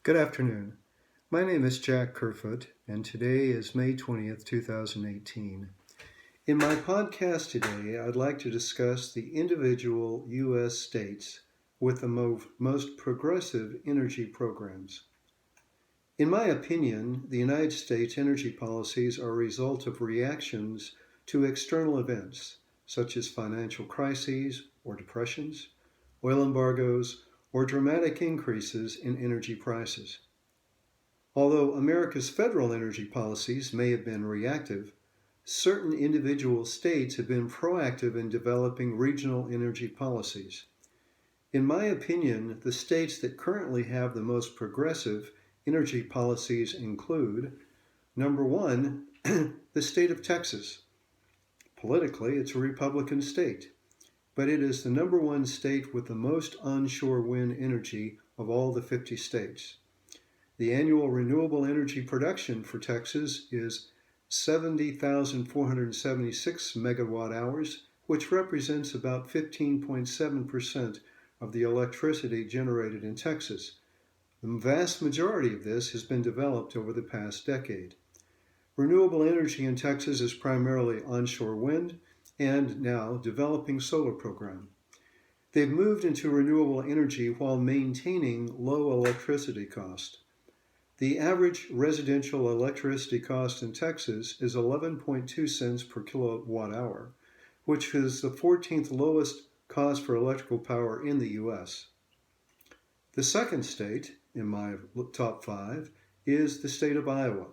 Good afternoon. My name is Jack Kerfoot, and today is May 20th, 2018. In my podcast today, I'd like to discuss the individual U.S. states with the most progressive energy programs. In my opinion, the United States energy policies are a result of reactions to external events, such as financial crises or depressions, oil embargoes, or dramatic increases in energy prices. Although America's federal energy policies may have been reactive, certain individual states have been proactive in developing regional energy policies. In my opinion, the states that currently have the most progressive energy policies include, number one, the state of Texas. Politically, it's a Republican state, but it is the number one state with the most onshore wind energy of all the 50 states. The annual renewable energy production for Texas is 70,476 megawatt hours, which represents about 15.7% of the electricity generated in Texas. The vast majority of this has been developed over the past decade. Renewable energy in Texas is primarily onshore wind and now developing solar program. They've moved into renewable energy while maintaining low electricity cost. The average residential electricity cost in Texas is 11.2 cents per kilowatt hour, which is the 14th lowest cost for electrical power in the U.S. The second state in my top 5 is the state of Iowa.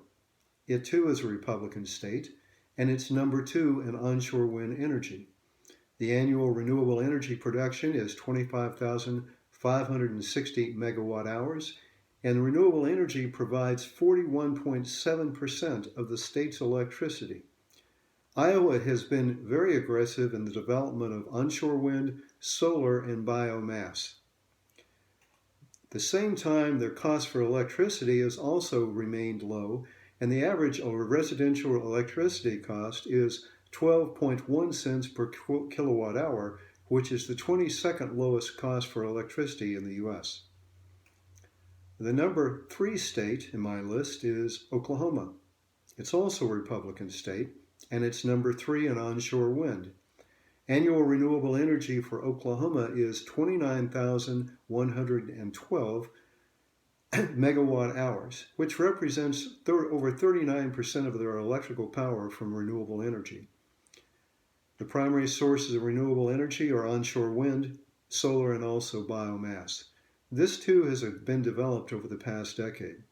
It too is a Republican state, and it's number 2 in onshore wind energy. The annual renewable energy production is 25,560 megawatt hours, and renewable energy provides 41.7% of the state's electricity. Iowa has been very aggressive in the development of onshore wind, solar, and biomass. At the same time, their cost for electricity has also remained low, and the average of residential electricity cost is 12.1 cents per kilowatt hour, which is the 22nd lowest cost for electricity in the U.S. The number 3 state in my list is Oklahoma. It's also a Republican state, and it's number 3 in onshore wind. Annual renewable energy for Oklahoma is 29,112 megawatt hours, which represents over 39% of their electrical power from renewable energy. The primary sources of renewable energy are onshore wind, solar, and also biomass. This too has been developed over the past decade.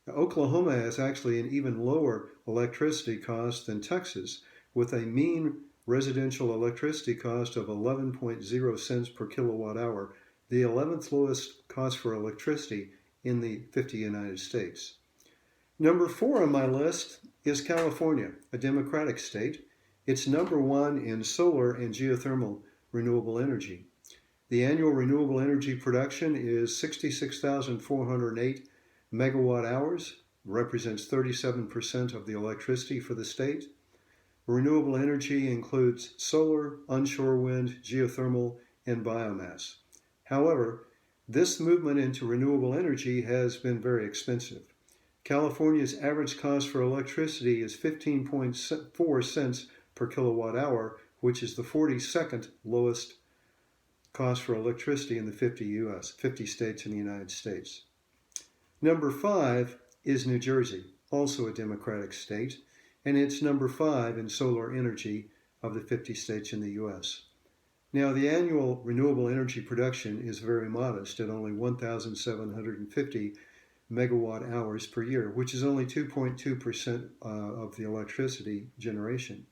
Oklahoma has actually an even lower electricity cost than Texas, with a mean residential electricity cost of 11.0 cents per kilowatt hour, the 11th lowest cost for electricity in the 50 United States. Number 4 on my list is California, a Democratic state. It's number 1 in solar and geothermal renewable energy. The annual renewable energy production is 66,408 megawatt hours, represents 37% of the electricity for the state. Renewable energy includes solar, onshore wind, geothermal, and biomass. However, this movement into renewable energy has been very expensive. California's average cost for electricity is 15.4 cents per kilowatt hour, which is the 42nd lowest cost for electricity in the 50 states in the United States. Number 5 is New Jersey, also a Democratic state, and it's number 5 in solar energy of the 50 states in the U.S. Now, the annual renewable energy production is very modest at only 1,750 megawatt hours per year, which is only 2.2% of the electricity generation.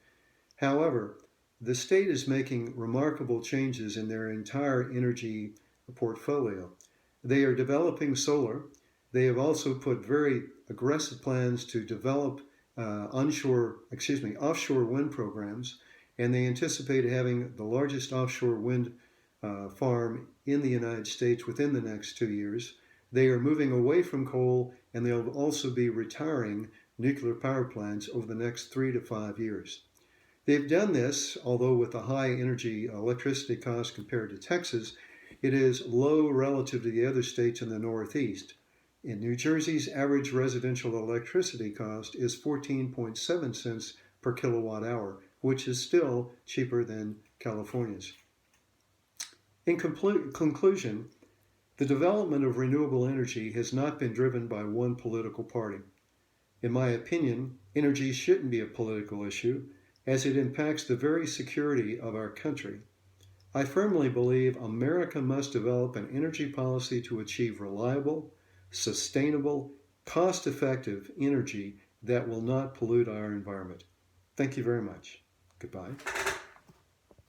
However, the state is making remarkable changes in their entire energy portfolio. They are developing solar. They have also put very aggressive plans to develop offshore wind programs, and they anticipate having the largest offshore wind farm in the United States within the next 2 years. They are moving away from coal, and they'll also be retiring nuclear power plants over the next 3 to 5 years. They've done this, although with a high energy electricity cost compared to Texas, it is low relative to the other states in the Northeast. In New Jersey's average residential electricity cost is 14.7 cents per kilowatt hour, which is still cheaper than California's. In conclusion, the development of renewable energy has not been driven by one political party. In my opinion, energy shouldn't be a political issue, as it impacts the very security of our country. I firmly believe America must develop an energy policy to achieve reliable, sustainable, cost-effective energy that will not pollute our environment. Thank you very much. Goodbye.